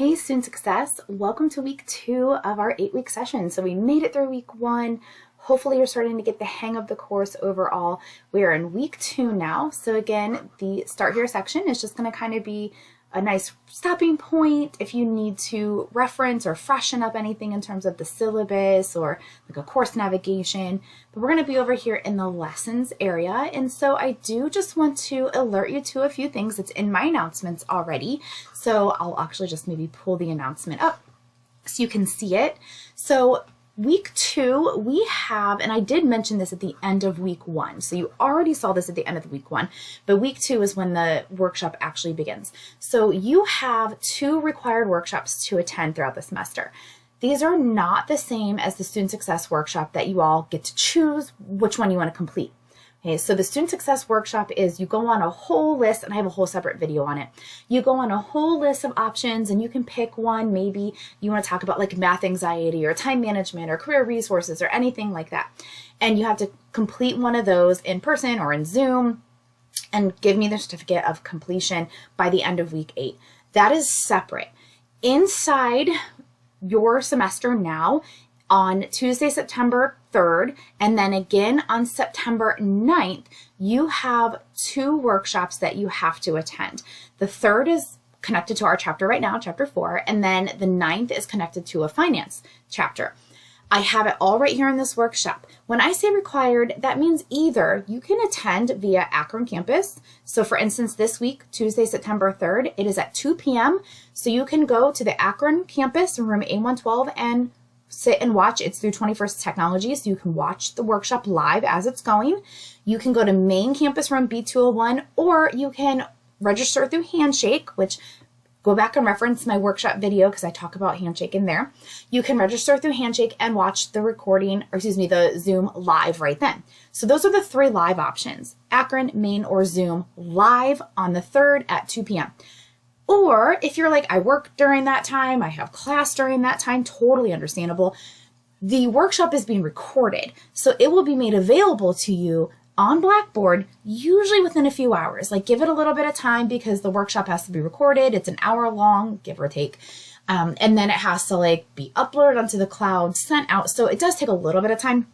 Hey, student success. Welcome to week 2 of our 8-week session. So we made it through week 1. Hopefully you're starting to get the hang of the course overall. We are in week 2 now. So again, the start here section is just going to kind of be a nice stopping point if you need to reference or freshen up anything in terms of the syllabus or like a course navigation. But we're going to be over here in the lessons area. And so I do just want to alert you to a few things that's in my announcements already. So I'll actually just maybe pull the announcement up so you can see it. So week 2, we have, and I did mention this at the end of week 1, so you already saw this at the end of the week 1, but week 2 is when the workshop actually begins. So you have 2 required workshops to attend throughout the semester. These are not the same as the student success workshop that you all get to choose which one you want to complete. Okay, so the student success workshop is you go on a whole list, and I have a whole separate video on it. You go on a whole list of options and you can pick one. Maybe you want to talk about like math anxiety or time management or career resources or anything like that. And you have to complete one of those in person or in Zoom and give me the certificate of completion by the end of week 8. That is separate. Inside your semester now, on Tuesday, September 3rd, and then again on September 9th, you have 2 workshops that you have to attend. The 3rd is connected to our chapter right now, chapter 4, and then the 9th is connected to a finance chapter. I have it all right here in this workshop. When I say required, that means either you can attend via Akron campus. So for instance, this week, Tuesday, September 3rd, it is at 2 p.m. So you can go to the Akron campus in room A112 and sit and watch. It's through 21st Technology, so you can watch the workshop live as it's going. You can go to main campus room B201, or you can register through Handshake, which go back and reference my workshop video because I talk about Handshake in there. You can register through Handshake and watch the recording, or excuse me, the Zoom live right then. So those are the 3 live options: Akron, main, or Zoom live on the 3rd at 2 p.m. Or if you're like, I work during that time, I have class during that time, totally understandable. The workshop is being recorded, so it will be made available to you on Blackboard, usually within a few hours. Like, give it a little bit of time because the workshop has to be recorded. It's an hour long, give or take. And then it has to like be uploaded onto the cloud, sent out. So it does take a little bit of time.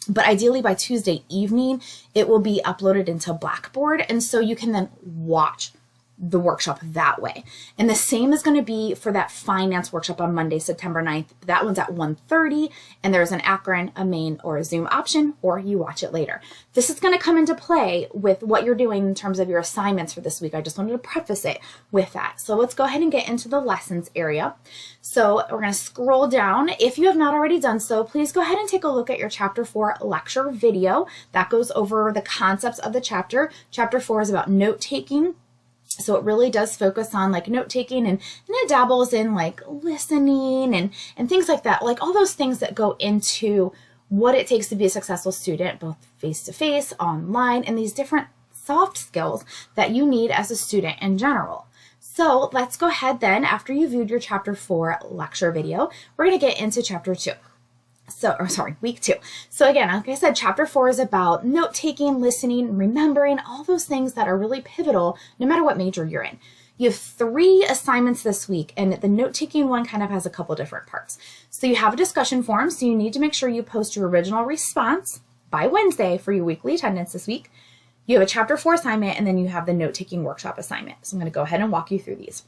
But ideally by Tuesday evening, it will be uploaded into Blackboard. And so you can then watch the workshop that way. And the same is going to be for that finance workshop on Monday, September 9th. That one's at 1:30, and there's an Akron, a main, or a Zoom option, or you watch it later. This is going to come into play with what you're doing in terms of your assignments for this week. I just wanted to preface it with that. So let's go ahead and get into the lessons area. So we're going to scroll down. If you have not already done so, please go ahead and take a look at your chapter 4 lecture video. That goes over the concepts of the chapter. Chapter 4 is about note-taking. So it really does focus on like note-taking and it dabbles in like listening and things like that, like all those things that go into what it takes to be a successful student, both face-to-face, online, and these different soft skills that you need as a student in general. So let's go ahead then, after you viewed your chapter 4 lecture video, we're going to get into chapter 2. Week 2. So again, like I said, chapter 4 is about note-taking, listening, remembering, all those things that are really pivotal no matter what major you're in. You have 3 assignments this week, and the note-taking one kind of has a couple different parts. So you have a discussion forum, so you need to make sure you post your original response by Wednesday for your weekly attendance this week. You have a chapter 4 assignment, and then you have the note-taking workshop assignment. So I'm going to go ahead and walk you through these.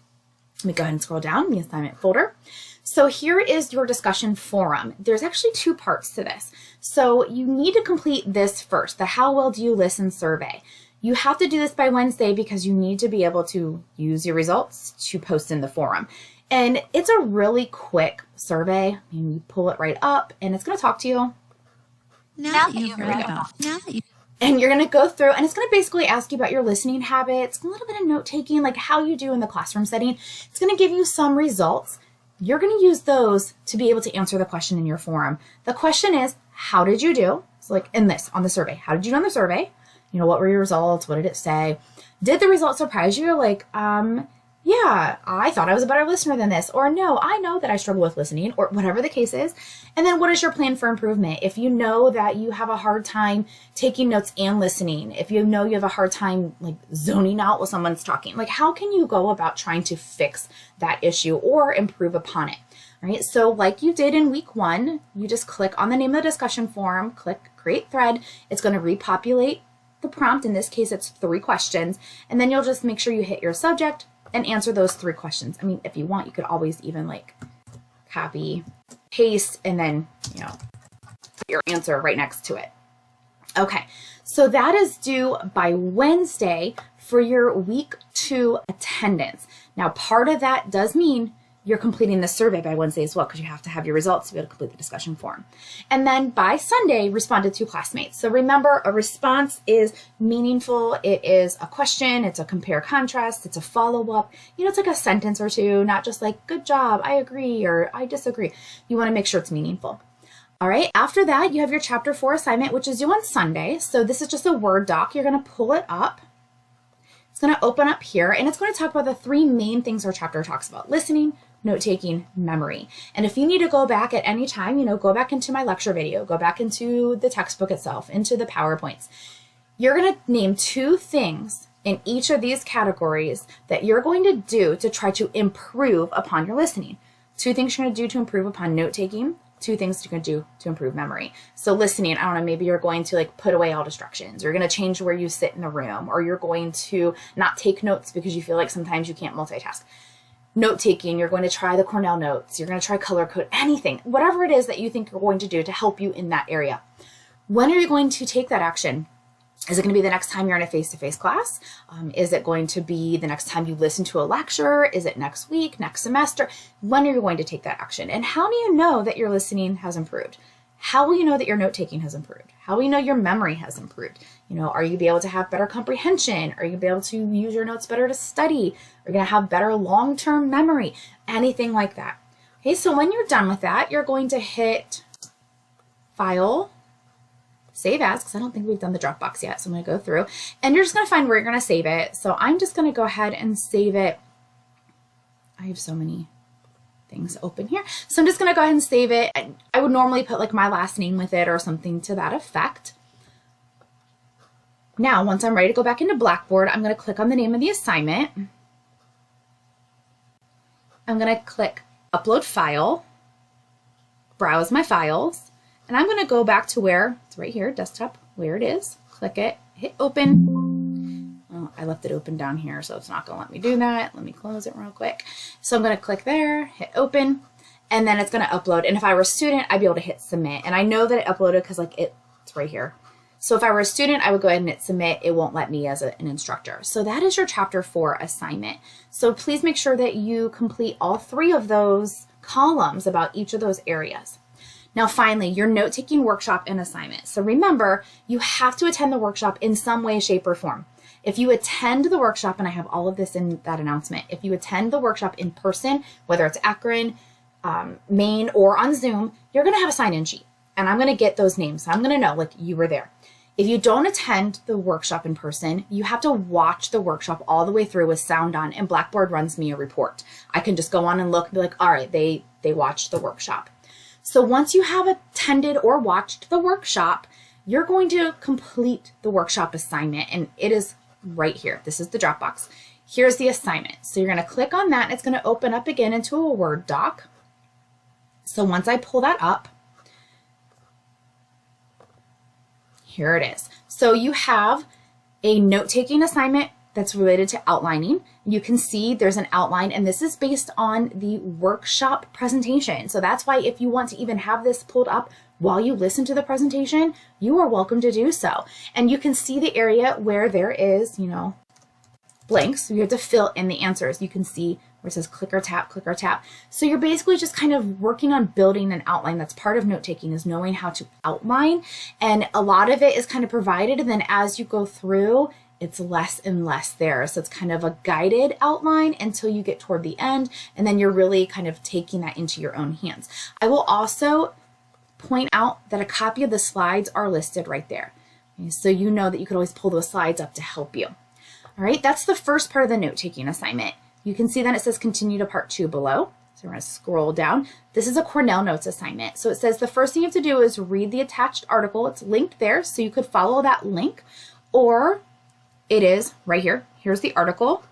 Let me go ahead and scroll down the assignment folder. So here is your discussion forum. There's actually 2 parts to this. So you need to complete this first, the How Well Do You Listen survey. You have to do this by Wednesday because you need to be able to use your results to post in the forum. And it's a really quick survey. You pull it right up and it's going to talk to you. Now that you've read it. And you're going to go through and it's going to basically ask you about your listening habits, a little bit of note-taking, like how you do in the classroom setting. It's going to give you some results. You're going to use those to be able to answer the question in your forum. The question is, how did you do? So like in this, on the survey, how did you do on the survey? You know, what were your results? What did it say? Did the results surprise you? Like, yeah, I thought I was a better listener than this, or no, I know that I struggle with listening, or whatever the case is. And then what is your plan for improvement? If you know that you have a hard time taking notes and listening, if you know you have a hard time like zoning out while someone's talking, like how can you go about trying to fix that issue or improve upon it? Right? So like you did in week 1, you just click on the name of the discussion forum, click create thread. It's going to repopulate the prompt. In this case, it's 3 questions. And then you'll just make sure you hit your subject and answer those 3 questions. I mean, if you want, you could always even like copy, paste, and then, put your answer right next to it. Okay, so that is due by Wednesday for your week 2 attendance. Now, part of that does mean you're completing the survey by Wednesday as well, because you have to have your results to be able to complete the discussion forum. And then by Sunday, respond to 2 classmates. So remember, a response is meaningful. It is a question. It's a compare contrast. It's a follow-up. It's like a sentence or 2, not just like, good job, I agree, or I disagree. You want to make sure it's meaningful. All right, after that, you have your chapter 4 assignment, which is due on Sunday. So this is just a Word doc. You're going to pull it up. It's going to open up here, and it's going to talk about the 3 main things our chapter talks about: listening, note-taking, memory. And if you need to go back at any time, go back into my lecture video, go back into the textbook itself, into the PowerPoints. You're going to name 2 things in each of these categories that you're going to do to try to improve upon your listening. 2 things you're going to do to improve upon note-taking, 2 things you're going to do to improve memory. So listening, I don't know, maybe you're going to like put away all distractions. You're going to change where you sit in the room, or you're going to not take notes because you feel like sometimes you can't multitask. Note-taking, you're going to try the Cornell notes. You're going to try color code, anything, whatever it is that you think you're going to do to help you in that area. When are you going to take that action? Is it going to be the next time you're in a face-to-face class? Is it going to be the next time you listen to a lecture? Is it next week, next semester? When are you going to take that action? And how do you know that your listening has improved? How will you know that your note-taking has improved? How will you know your memory has improved? Are you be able to have better comprehension? Are you be able to use your notes better to study? Are you going to have better long-term memory? Anything like that. Okay, so when you're done with that, you're going to hit File, Save As, because I don't think we've done the Dropbox yet, so I'm going to go through. And you're just going to find where you're going to save it. So I'm just going to go ahead and save it. I have so many things open here. So I'm just going to go ahead and save it. I would normally put like my last name with it or something to that effect. Now, once I'm ready to go back into Blackboard, I'm going to click on the name of the assignment. I'm going to click Upload File, browse my files, and I'm going to go back to where it's right here, desktop, where it is. Click it, hit open. Oh, I left it open down here, so it's not going to let me do that. Let me close it real quick. So I'm going to click there, hit open, and then it's going to upload. And if I were a student, I'd be able to hit submit. And I know that it uploaded because like it's right here. So if I were a student, I would go ahead and hit submit. It won't let me as an instructor. So that is your chapter 4 assignment. So please make sure that you complete all 3 of those columns about each of those areas. Now, finally, your note-taking workshop and assignment. So remember, you have to attend the workshop in some way, shape, or form. If you attend the workshop, and I have all of this in that announcement, if you attend the workshop in person, whether it's Akron, Maine, or on Zoom, you're going to have a sign-in sheet. And I'm going to get those names. So I'm going to know, like, you were there. If you don't attend the workshop in person, you have to watch the workshop all the way through with sound on, and Blackboard runs me a report. I can just go on and look and be like, all right, they watched the workshop. So once you have attended or watched the workshop, you're going to complete the workshop assignment, and it is right here. This is the Dropbox. Here's the assignment. So you're going to click on that, and it's going to open up again into a Word doc. So once I pull that up, here it is. So you have a note-taking assignment that's related to outlining. You can see there's an outline, and this is based on the workshop presentation. So that's why if you want to even have this pulled up while you listen to the presentation, you are welcome to do so. And you can see the area where there is, blanks. So you have to fill in the answers. You can see where it says click or tap, click or tap. So you're basically just kind of working on building an outline. That's part of note-taking, is knowing how to outline. And a lot of it is kind of provided, and then as you go through, it's less and less there. So it's kind of a guided outline until you get toward the end, and then you're really kind of taking that into your own hands. I will also point out that a copy of the slides are listed right there. Okay, so you know that you could always pull those slides up to help you. All right, that's the first part of the note-taking assignment. You can see then it says continue to part 2 below. So we're going to scroll down. This is a Cornell Notes assignment. So it says the first thing you have to do is read the attached article. It's linked there, so you could follow that link, or it is right here. Here's the article,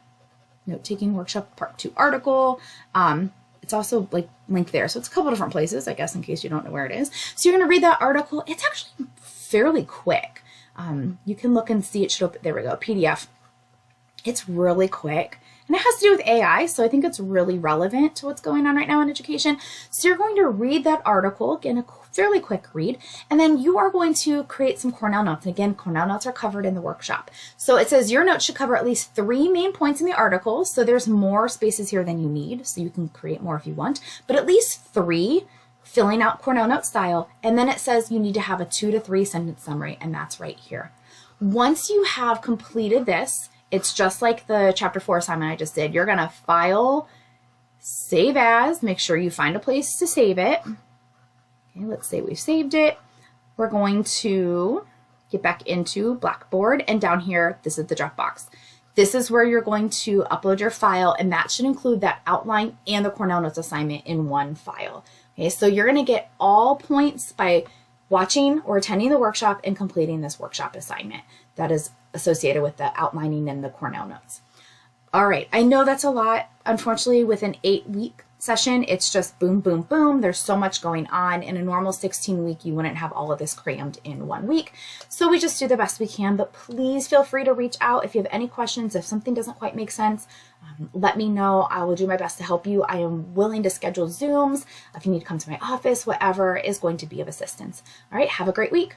note-taking workshop part 2 article. It's also like linked there. So it's a couple different places, I guess, in case you don't know where it is. So you're going to read that article. It's actually fairly quick. You can look and see it should open. There we go, PDF. It's really quick. And it has to do with AI, so I think it's really relevant to what's going on right now in education. So you're going to read that article, again, a fairly quick read, and then you are going to create some Cornell notes. And again, Cornell notes are covered in the workshop. So it says your notes should cover at least 3 main points in the article. So there's more spaces here than you need, so you can create more if you want, but at least 3, filling out Cornell note style. And then it says you need to have a 2 to 3 sentence summary, and that's right here. Once you have completed this, it's just like the chapter 4 assignment I just did. You're going to file, save as, make sure you find a place to save it. Okay, let's say we've saved it. We're going to get back into Blackboard, and down here, this is the Dropbox. This is where you're going to upload your file, and that should include that outline and the Cornell Notes assignment in one file. Okay, so you're going to get all points by watching or attending the workshop and completing this workshop assignment that is associated with the outlining and the Cornell Notes. All right, I know that's a lot. Unfortunately, with an 8-week session, it's just boom, boom, boom. There's so much going on. In a normal 16-week, you wouldn't have all of this crammed in 1 week. So we just do the best we can, but please feel free to reach out if you have any questions. If something doesn't quite make sense, let me know. I will do my best to help you. I am willing to schedule Zooms. If you need to come to my office, whatever is going to be of assistance. All right, have a great week.